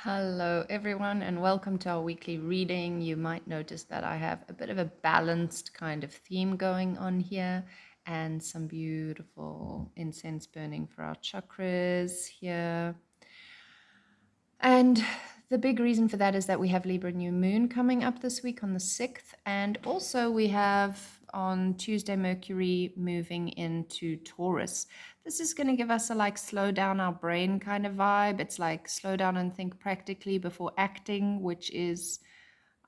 Hello, everyone, and welcome to our weekly reading. You might notice that I have a bit of a balanced kind of theme going on here and some beautiful incense burning for our chakras here. And the big reason for that is that we have Libra new moon coming up this week on the 6th, and also we have on Tuesday Mercury moving into Taurus. This is going to give us a like slow down our brain kind of vibe. It's like slow down and think practically before acting, which is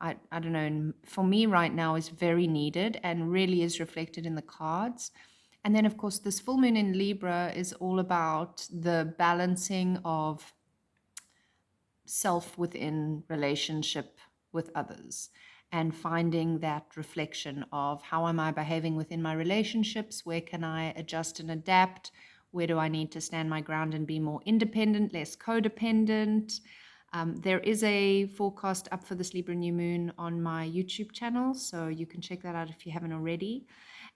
I don't know, for me right now is very needed and really is reflected in the cards. And then of course this full moon in Libra is all about the balancing of self within relationship with others and finding that reflection of how am I behaving within my relationships, where can I adjust and adapt, where do I need to stand my ground and be more independent, less codependent. There is a forecast up for this Libra new moon on my YouTube channel, so you can check that out if you haven't already.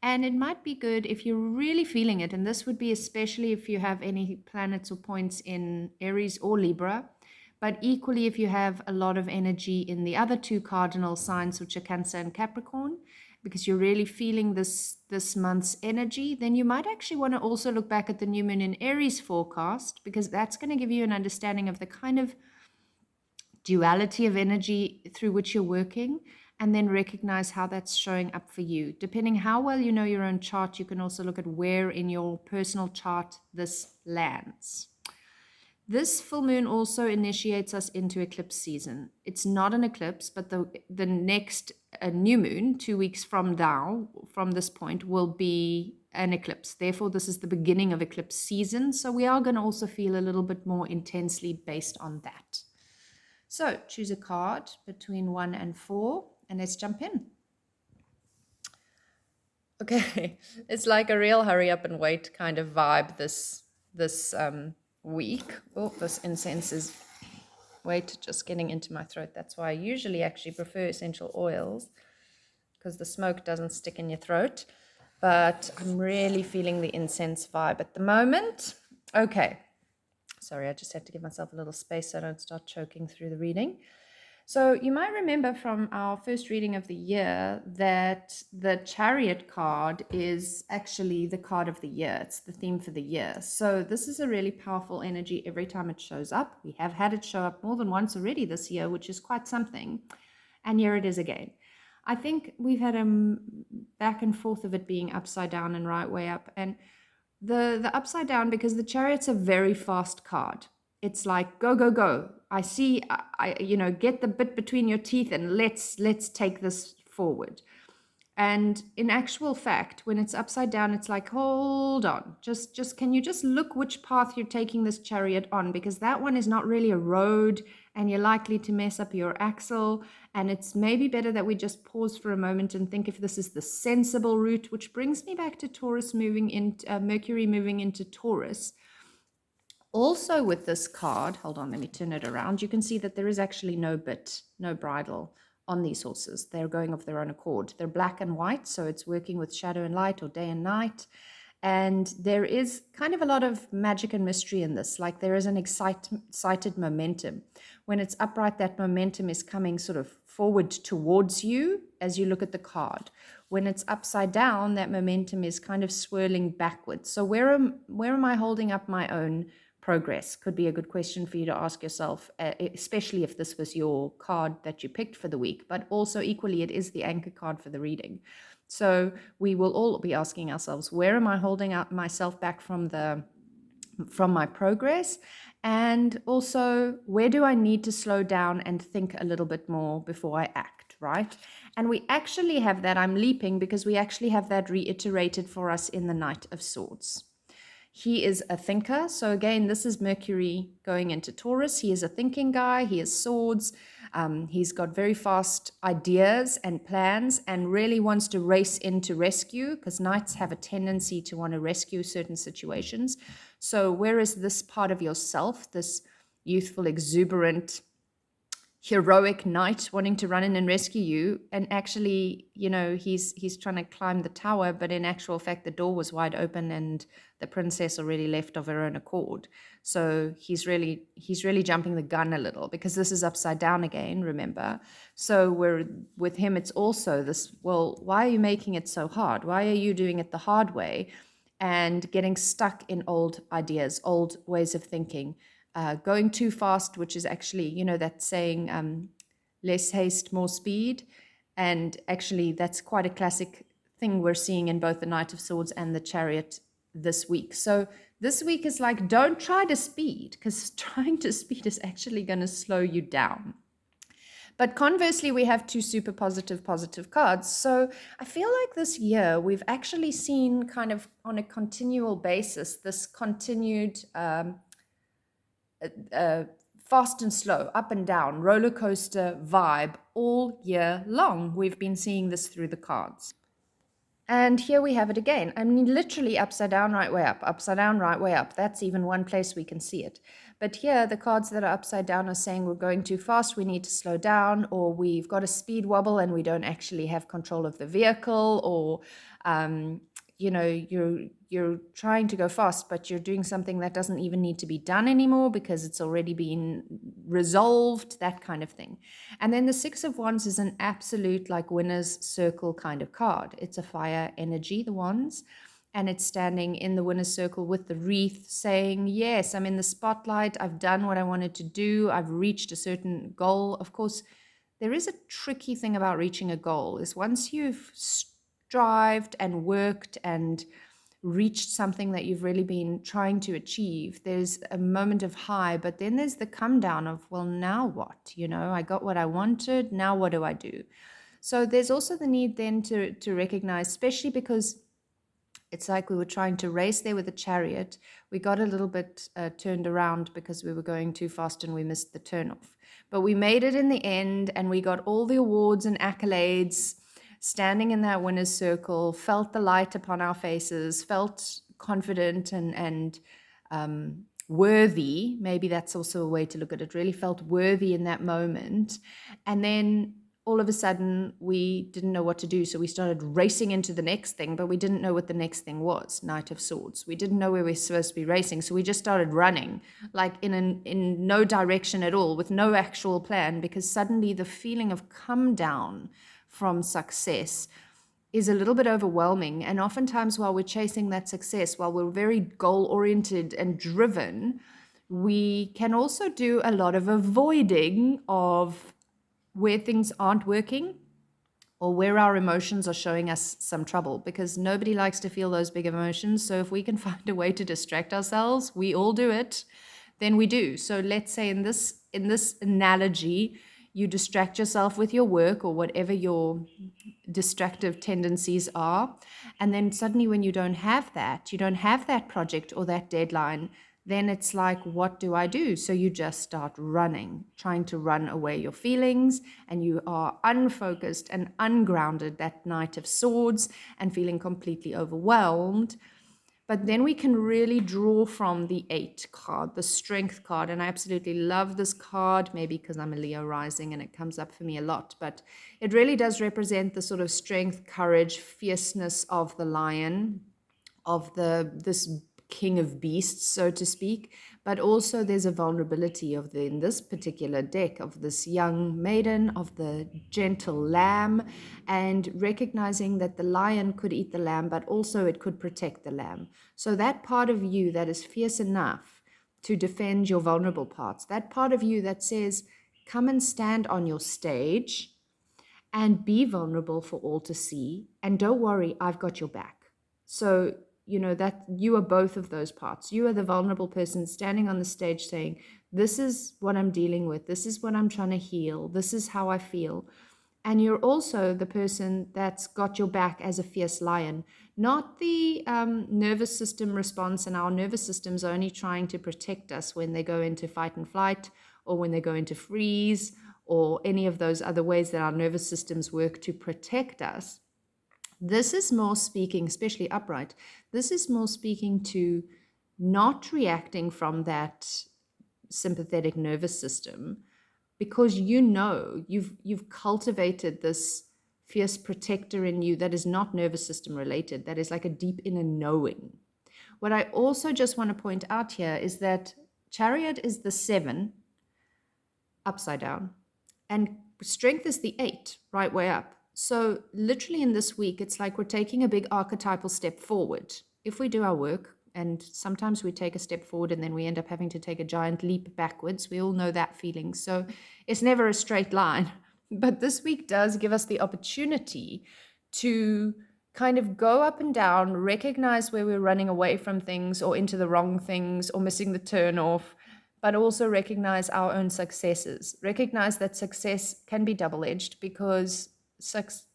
And it might be good if you're really feeling it, and this would be especially if you have any planets or points in Aries or Libra, but equally, if you have a lot of energy in the other two cardinal signs, which are Cancer and Capricorn, because you're really feeling this month's energy, then you might actually want to also look back at the new moon in Aries forecast, because that's going to give you an understanding of the kind of duality of energy through which you're working, and then recognize how that's showing up for you. Depending how well you know your own chart, you can also look at where in your personal chart this lands. This full moon also initiates us into eclipse season. It's not an eclipse, but the next new moon, 2 weeks from now, from this point, will be an eclipse. Therefore, this is the beginning of eclipse season. So we are going to also feel a little bit more intensely based on that. So choose a card between 1 and 4, and let's jump in. Okay, it's like a real hurry up and wait kind of vibe this week. Oh, this incense is just getting into my throat. That's why I usually actually prefer essential oils, because the smoke doesn't stick in your throat. But I'm really feeling the incense vibe at the moment. Okay, sorry, I just had to give myself a little space so I don't start choking through the reading. So you might remember from our first reading of the year that the Chariot card is actually the card of the year. It's the theme for the year. So this is a really powerful energy every time it shows up. We have had it show up more than once already this year, which is quite something. And here it is again. I think we've had a back and forth of it being upside down and right way up. And the upside down, because the Chariot's a very fast card. It's like, go, go, go. I see, get the bit between your teeth and let's take this forward. And in actual fact, when it's upside down, it's like, hold on, just can you just look which path you're taking this chariot on? Because that one is not really a road and you're likely to mess up your axle. And it's maybe better that we just pause for a moment and think if this is the sensible route, which brings me back to Taurus Mercury moving into Taurus. Also with this card, hold on, let me turn it around. You can see that there is actually no bit, no bridle on these horses. They're going of their own accord. They're black and white, so it's working with shadow and light or day and night. And there is kind of a lot of magic and mystery in this. Like there is an excited momentum. When it's upright, that momentum is coming sort of forward towards you as you look at the card. When it's upside down, that momentum is kind of swirling backwards. So where am I holding up my own progress? Could be a good question for you to ask yourself, especially if this was your card that you picked for the week, but also equally it is the anchor card for the reading. So we will all be asking ourselves, where am I holding up myself back from my progress? And also, where do I need to slow down and think a little bit more before I act, right? And we actually have that, I'm leaping because we actually have that reiterated for us in the Knight of Swords. He is a thinker. So again, this is Mercury going into Taurus. He is a thinking guy. He has swords. He's got very fast ideas and plans and really wants to race in to rescue, because knights have a tendency to want to rescue certain situations. So where is this part of yourself, this youthful, exuberant, heroic knight wanting to run in and rescue you, and actually, he's trying to climb the tower, but in actual fact the door was wide open and the princess already left of her own accord. So he's really jumping the gun a little, because this is upside down again, remember. So with him, it's also this, well, why are you making it so hard? Why are you doing it the hard way and getting stuck in old ideas, old ways of thinking? Going too fast, which is actually, that saying, less haste, more speed. And actually, that's quite a classic thing we're seeing in both the Knight of Swords and the Chariot this week. So this week is like, don't try to speed, because trying to speed is actually going to slow you down. But conversely, we have two super positive cards. So I feel like this year we've actually seen, kind of on a continual basis, this continued fast and slow, up and down, roller coaster vibe all year long. We've been seeing this through the cards. And here we have it again. I mean, literally upside down, right way up, upside down, right way up. That's even one place we can see it. But here, the cards that are upside down are saying we're going too fast, we need to slow down, or we've got a speed wobble and we don't actually have control of the vehicle, or you're trying to go fast, but you're doing something that doesn't even need to be done anymore because it's already been resolved, that kind of thing. And then the Six of Wands is an absolute like winner's circle kind of card. It's a fire energy, the wands, and it's standing in the winner's circle with the wreath saying, yes, I'm in the spotlight, I've done what I wanted to do, I've reached a certain goal. Of course, there is a tricky thing about reaching a goal, is once you've strived and worked and reached something that you've really been trying to achieve, there's a moment of high, but then there's the come down of, well, now what? I got what I wanted, now what do I do? So there's also the need then to recognize, especially because it's like we were trying to race there with the Chariot. We got a little bit turned around because we were going too fast and we missed the turnoff. But we made it in the end, and we got all the awards and accolades, standing in that winner's circle, felt the light upon our faces, felt confident and worthy. Maybe that's also a way to look at it. Really felt worthy in that moment. And then all of a sudden, we didn't know what to do. So we started racing into the next thing, but we didn't know what the next thing was, Knight of Swords. We didn't know where we were supposed to be racing. So we just started running, like in no direction at all, with no actual plan, because suddenly the feeling of come down from success is a little bit overwhelming. And oftentimes while we're chasing that success, while we're very goal-oriented and driven, we can also do a lot of avoiding of where things aren't working or where our emotions are showing us some trouble, because nobody likes to feel those big emotions. So if we can find a way to distract ourselves, we all do it, then we do. So let's say in this analogy, you distract yourself with your work or whatever your distractive tendencies are. And then suddenly when you don't have that project or that deadline, then it's like, what do I do? So you just start running, trying to run away your feelings, and you are unfocused and ungrounded, that Knight of Swords, and feeling completely overwhelmed. But then we can really draw from the 8 card, the Strength card. And I absolutely love this card, maybe because I'm a Leo rising and it comes up for me a lot. But it really does represent the sort of strength, courage, fierceness of the lion, of this king of beasts, so to speak. But also there's a vulnerability in this particular deck, of this young maiden, of the gentle lamb, and recognizing that the lion could eat the lamb, but also it could protect the lamb. So that part of you that is fierce enough to defend your vulnerable parts, that part of you that says, come and stand on your stage and be vulnerable for all to see, and don't worry, I've got your back. So that you are both of those parts. You are the vulnerable person standing on the stage saying, this is what I'm dealing with. This is what I'm trying to heal. This is how I feel. And you're also the person that's got your back as a fierce lion, not the nervous system response. And our nervous system's only trying to protect us when they go into fight and flight, or when they go into freeze, or any of those other ways that our nervous systems work to protect us. This is more speaking, especially upright, this is more speaking to not reacting from that sympathetic nervous system, because you know you've cultivated this fierce protector in you that is not nervous system related, that is like a deep inner knowing. What I also just want to point out here is that Chariot is the 7 upside down, and Strength is the 8 right way up. So literally in this week, it's like we're taking a big archetypal step forward. If we do our work, and sometimes we take a step forward and then we end up having to take a giant leap backwards. We all know that feeling. So it's never a straight line. But this week does give us the opportunity to kind of go up and down, recognize where we're running away from things or into the wrong things or missing the turn off, but also recognize our own successes. Recognize that success can be double-edged, because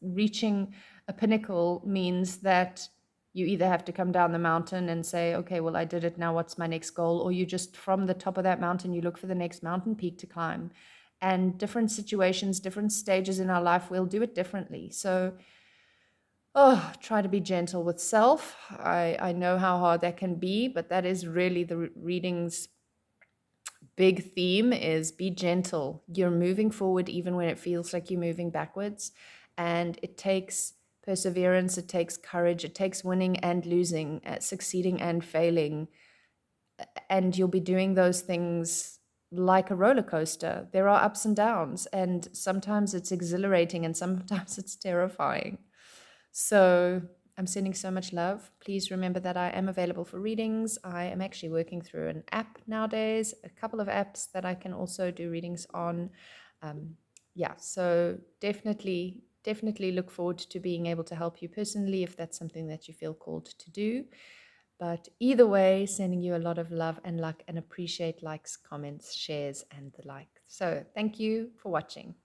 reaching a pinnacle means that you either have to come down the mountain and say, okay, well, I did it, now what's my next goal? Or you just, from the top of that mountain, you look for the next mountain peak to climb. And different situations, different stages in our life, we'll do it differently. So, try to be gentle with self. I know how hard that can be, but that is really the reading's big theme, is be gentle. You're moving forward even when it feels like you're moving backwards. And it takes perseverance, it takes courage, it takes winning and losing, succeeding and failing. And you'll be doing those things like a roller coaster. There are ups and downs, and sometimes it's exhilarating and sometimes it's terrifying. So I'm sending so much love. Please remember that I am available for readings. I am actually working through an app nowadays, a couple of apps that I can also do readings on. So definitely look forward to being able to help you personally if that's something that you feel called to do. But either way, sending you a lot of love and luck, and appreciate likes, comments, shares, and the like. So thank you for watching.